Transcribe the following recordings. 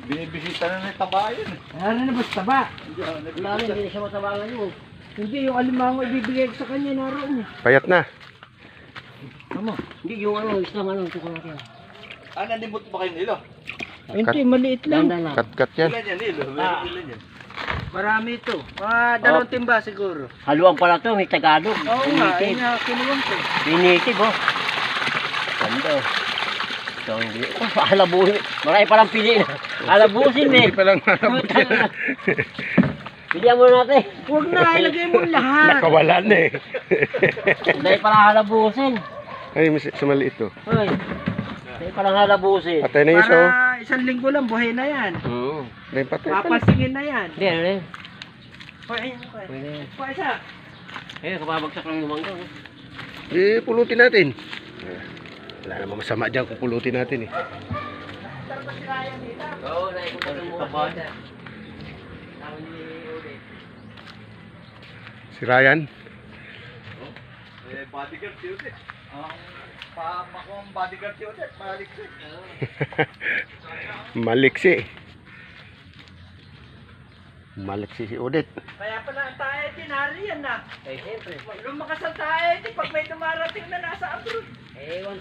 Binibisita na ng taba yun. Ano na ba sa taba? Wala rin, hindi siya mataba ngayon. Hindi, yung alimango ibibigay ko sa kanya naroon eh. Payat na. Tama. Hindi, yung ano, isang ano, ito ko natin. Nanimot ba kayo nilo? Hindi, maliit lang. Dandan lang. Kat-kat yan. Ilan yan nilo? Ilan yan? Marami ito. Mga dalawang timba siguro. Haluan pala to, may Tagalog. Oo nga, Binitid. yun nga kinuwang ko. Binitid, oh. Ganda. So, hindi. Oh, halabusin. Marami palang pili na. Halabusin, eh. Hindi pa lang halabusin. Pilihan mo natin. Huwag na, ilagay mo lahat. Nakawalan na eh. Dahil palang halabusin. Ay, sa maliit to. Hoy. Dahil palang halabusin. Patay na yung isa oh. Para isang linggo lang, buhay na yan. May patay. Papasingin na yan. Hindi, ano rin. Hoy, ayun ko. Pwede. Pa isa. Eh, kapabagsak lang yung mangga. Eh, pulutin natin. Wala namang masama dyan kung pulutin natin eh. Oo, naikot ko ng mga. Si Ryan. Eh, bodyguard si Udet. Ang bodyguard si Udet. Maliksi. Maliksi. Maliksi si Odette. Kaya pala ang tayo tinari yan na. Eh, siyempre. Lumakas ang tayo pag may dumarating na nasa abroad. Eh, 1,000.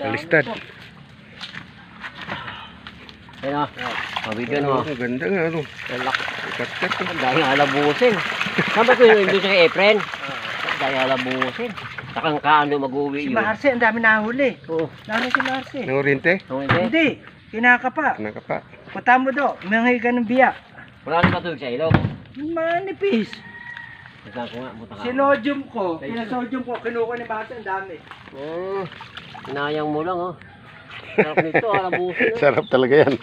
Kalistad. Ayun o. Mabigyan mo. Oh, ganda nga ano. Kat-kat. Ang dahil halabusin. Saan ba ito yung doon sa Efren? Ang dahil halabusin. Takang kaano mag-uwi Si yun. Marce, ang dami nahuli. Oo. Naroon si Marce. Nangurinte? Oo, hindi. Hindi, kinakapa. Nakapa. Punta mo do, may ka ng biyak. Wala rin matulog sa ilog. Manipis. Punta ko nga, punta ka. Sinodium ko, pinasodium ko, kinuha ni Marce, ang dami. Oo. Hinayang mo lang, oh. Sarap nito, halabusin. Oh. Sarap talaga yan.